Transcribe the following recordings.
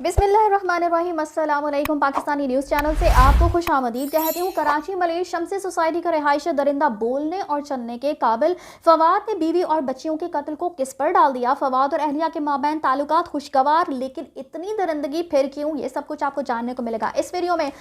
बिस्मिल्लाहिर्रहमानिर्रहीम। अस्सलाम वालेकुम। पाकिस्तानी न्यूज़ चैनल से आपको खुश आमदीद कहती हूँ। कराची मलिक शमसी सोसाइटी का रिहायशी दरिंदा बोलने और चलने के काबिल फवाद ने बीवी और बच्चियों के कत्ल को किस पर डाल दिया। फवाद और अहलिया के माबैन ताल्लुकात खुशगवार, लेकिन इतनी दरिंदगी फिर क्यों, ये सब कुछ आपको जानने को मिलेगा इस वीडियो में।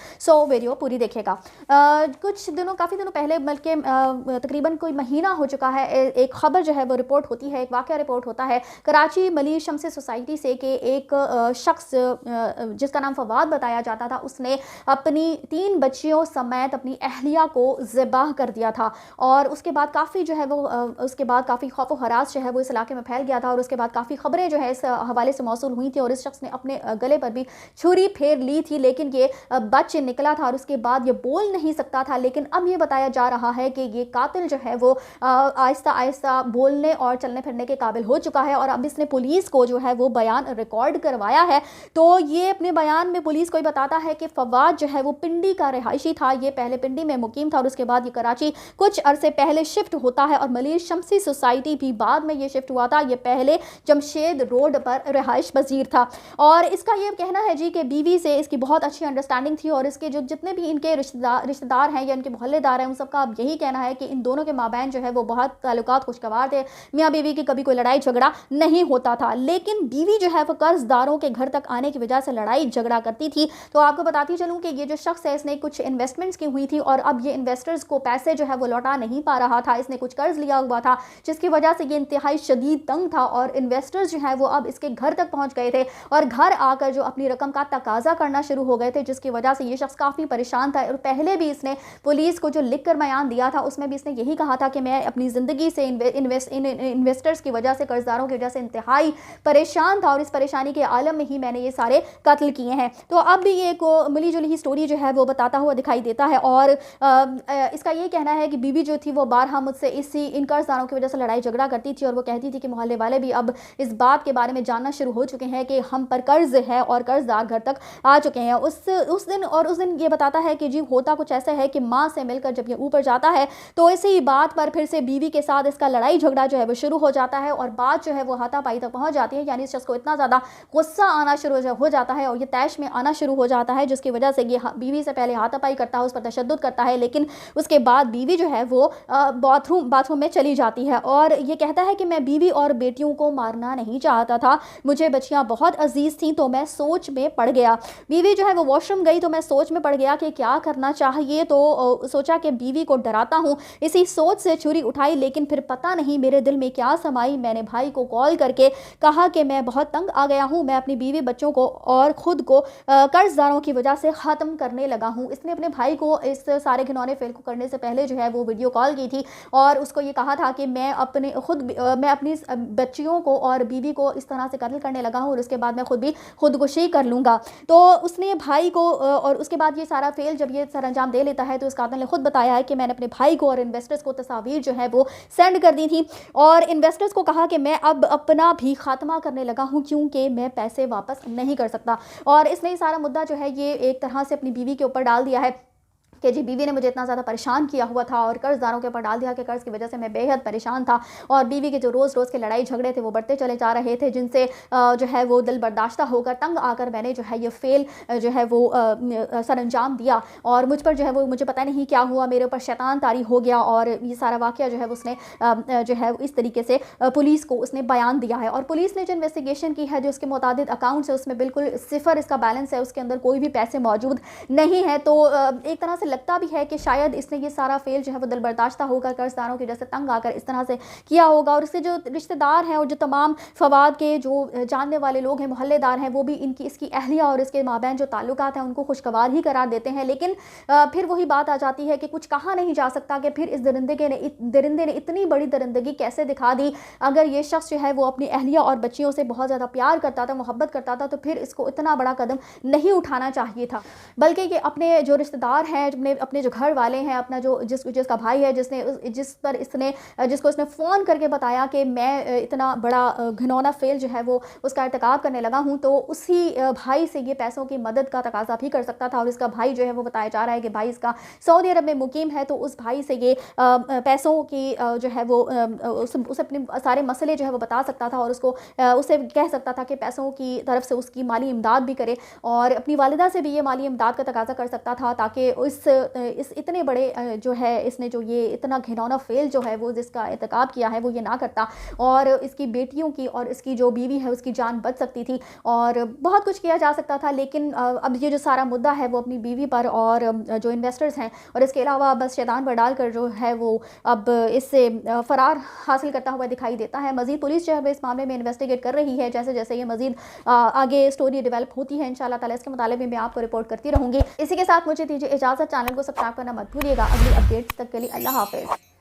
वीडियो पूरी देखेगा। काफ़ी दिनों पहले, बल्कि तकरीबन कोई महीना हो चुका है, एक खबर जो है वो रिपोर्ट होती है, एक वाक़या रिपोर्ट होता है कराची मलिक शमसी सोसाइटी से कि एक शख्स जिसका नाम फवाद बताया जाता था, उसने अपनी 3 बच्चियों समेत अपनी अहलिया को ज़िबाह कर दिया था। और उसके बाद काफ़ी जो है वो उसके बाद काफ़ी खौफ व हरास जो है वो इस इलाके में फैल गया था। और उसके बाद काफ़ी खबरें जो है इस हवाले से मौसूल हुई थी और इस शख्स ने अपने गले पर भी छुरी फेर ली थी, लेकिन ये बच निकला था और उसके बाद ये बोल नहीं सकता था। लेकिन अब ये बताया जा रहा है कि ये कातिल जो है वो आहिस्ता आहिस्ता बोलने और चलने फिरने के काबिल हो चुका है। और अब इसने पुलिस को जो है वो बयान रिकॉर्ड करवाया है। तो ये अपने बयान में पुलिस को ही बताता है कि फवाद जो है वो पिंडी का रिहायशी था। ये पहले पिंडी में मुकीम था और उसके बाद ये कराची कुछ अरसे पहले शिफ्ट होता है और मलिक शमसी सोसाइटी भी बाद में ये शिफ्ट हुआ था। ये पहले जमशेद रोड पर रिहाइश पजीर था। और इसका ये कहना है जी कि बीवी से इसकी बहुत अच्छी अंडरस्टैंडिंग थी और इसके जो जितने भी इनके रिश्तेदार हैं या इनके मोहल्लेदार हैं, उन सबका अब यही कहना है कि इन दोनों के माबैन जो है वो बहुत ताल्लुकात खुशगवार थे। मियाँ बीवी की कभी कोई लड़ाई झगड़ा नहीं होता था। लेकिन बीवी जो है वो कर्जदारों के घर तक आने की वजह से लड़ाई झगड़ा करती थी। तो आपको बताती चलूं कि ये जो शख्स है, इसने कुछ इन्वेस्टमेंट्स की हुई थी और अब ये इन्वेस्टर्स को पैसे जो है वो लौटा नहीं पा रहा था। इसने कुछ कर्ज लिया हुआ था जिसकी वजह से ये इंतहाई शदीद तंग था और इन्वेस्टर्स जो है वो अब इसके घर तक पहुंच गए थे और घर आकर जो अपनी रकम का तकाजा करना शुरू हो गए थे, जिसकी वजह से ये शख्स काफ़ी परेशान था। और पहले भी इसने पुलिस को जो लिख कर बयान दिया था उसमें भी इसने यही कहा था कि मैं अपनी ज़िंदगी से इन्वेस्टर्स की वजह से, कर्जदारों की वजह से इंतहाई परेशान था और इस परेशानी के आलम में ही मैंने ये सारे कत्ल किए हैं। तो अब भी ये एक मिली जुली स्टोरी जो है वो बताता हुआ दिखाई देता है। और इसका ये कहना है कि बीवी जो थी वो बारहा मुझसे इन कर्जदारों की वजह से लड़ाई झगड़ा करती थी और वो कहती थी कि मोहल्ले वाले भी अब इस बात के बारे में जानना शुरू हो चुके हैं कि हम पर कर्ज है और कर्जदार घर तक आ चुके हैं। उस दिन ये बताता है कि जी होता कुछ ऐसा है कि माँ से मिलकर जब ये ऊपर जाता है तो इसी बात पर फिर से बीवी के साथ इसका लड़ाई झगड़ा जो है वो शुरू हो जाता है और बात जो है वो हाथापाई तक पहुंच जाती है। यानी इस शख्स को इतना ज़्यादा गुस्सा आना शुरू हो जाता है और ये तैश में आना शुरू हो जाता है, जिसकी वजह से ये बीवी से पहले हाथापाई करता है, उस पर तशद्दुद करता है। लेकिन उसके बाद बीवी जो है वो बाथरूम में चली जाती है और ये कहता है कि मैं बीवी और बेटियों को मारना नहीं चाहता था, मुझे बच्चियां बहुत अजीज थीं, तो मैं सोच में पड़ गया। बीवी जो है वो वॉशरूम गई तो मैं सोच में पड़ गया कि क्या करना चाहिए। तो सोचा कि बीवी को डराता हूँ, इसी सोच से छुरी उठाई। लेकिन फिर पता नहीं मेरे दिल में क्या समाई, मैंने भाई को कॉल करके कहा कि मैं बहुत तंग आ गया हूँ, मैं अपनी बीवी बच्चों को और खुद को कर्जदारों की वजह से ख़त्म करने लगा हूँ। इसने अपने भाई को इस सारे घिनौने फेल को करने से पहले जो है वो वीडियो कॉल की थी और उसको ये कहा था कि मैं अपनी बच्चियों को और बीवी को इस तरह से कत्ल करने लगा हूँ और उसके बाद मैं खुदकुशी कर लूँगा। तो उसने भाई को और उसके बाद ये सारा फेल जब ये सर अंजाम दे लेता है तो उस कातिल ने खुद बताया है कि मैंने अपने भाई को और इन्वेस्टर्स को तस्वीर जो है वो सेंड कर दी थी और इन्वेस्टर्स को कहा कि मैं अब अपना भी खात्मा करने लगा हूँ क्योंकि मैं पैसे वापस नहीं कर सकता। और इसने सारा मुद्दा जो है ये एक तरह से अपनी बीवी के ऊपर डाल दिया है कि जी बीवी ने मुझे इतना ज़्यादा परेशान किया हुआ था और कर्जदारों के ऊपर डाल दिया कि कर्ज़ की वजह से मैं बेहद परेशान था और बीवी के जो रोज़ के लड़ाई झगड़े थे वो बढ़ते चले जा रहे थे, जिनसे जो है वो दिल बर्दाश्ता होकर तंग आकर मैंने जो है ये फेल जो है वो सर अंजाम दिया और मुझ पर जो है वो मुझे पता नहीं क्या हुआ, मेरे ऊपर शैतान तारी हो गया। और ये सारा वाक़या जो है उसने जो है इस तरीके से पुलिस को उसने बयान दिया है और पुलिस ने जो इन्वेस्टिगेशन की है, जो उसके मुताबिक अकाउंट्स है उसमें बिल्कुल सिफर इसका बैलेंस है, उसके अंदर कोई भी पैसे मौजूद नहीं है। तो एक तरह से लगता भी है कि शायद इसने ये सारा फेल जो है वो दिल बर्दाश्ता होकर कर्जदारों की जैसे तंग आकर इस तरह से किया होगा। और इसके जो रिश्तेदार हैं और जो तमाम फवाद के जो जानने वाले लोग हैं, मोहल्लेदार हैं, वो भी इसकी अहलिया और इसके माबैन जो ताल्लुकात हैं उनको खुशगवार ही करार देते हैं। लेकिन फिर वही बात आ जाती है कि कुछ कहा नहीं जा सकता कि फिर इस दरिंदे ने इतनी बड़ी दरिंदगी कैसे दिखा दी। अगर ये शख्स जो है वो अपनी अहलिया और बच्चियों से बहुत ज़्यादा प्यार करता था, मोहब्बत करता था, तो फिर इसको इतना बड़ा कदम नहीं उठाना चाहिए था, बल्कि ये अपने जो रिश्तेदार हैं, अपने जो घर वाले हैं, अपना जो जिसका भाई है, जिसको इसने फ़ोन करके बताया कि मैं इतना बड़ा घिनौना फ़ेल जो है वो उसका इर्तिकाब करने लगा हूँ, तो उसी भाई से ये पैसों की मदद का तकाज़ा भी कर सकता था। और इसका भाई जो है वो बताया जा रहा है कि भाई इसका सऊदी अरब में मुकीम है, तो उस भाई से ये पैसों की जो है वो उसे अपने सारे मसले जो है वो बता सकता था, और उससे कह सकता था कि पैसों की तरफ से उसकी माली इमदाद भी करे, और अपनी वालिदा से भी ये माली इमदाद का तकाज़ा कर सकता था, ताकि इस इतने बड़े जो है इसने जो ये इतना घिनौना फ़ेल जो है वो जिसका इर्तिकाब किया है वो ये ना करता, और इसकी बेटियों की और इसकी जो बीवी है उसकी जान बच सकती थी, और बहुत कुछ किया जा सकता था। लेकिन अब ये जो सारा मुद्दा है वो अपनी बीवी पर और जो इन्वेस्टर्स हैं और इसके अलावा बस शैतान पर डालकर जो है वो अब इससे फ़रार हासिल करता हुआ दिखाई देता है। मज़ीद पुलिस जो है इस मामले में इन्वेस्टिगेट कर रही है। जैसे जैसे ये मज़ीद आगे स्टोरी डेवलप होती है इंशाल्लाह ताला इसके मुताबिक भी मैं आपको रिपोर्ट करती रहूँगी। इसी के साथ मुझे दीजिए इजाज़त। चैनल को सब्सक्राइब करना मत भूलिएगा। अगली अपडेट्स तक के लिए अल्लाह हाफ़िज़।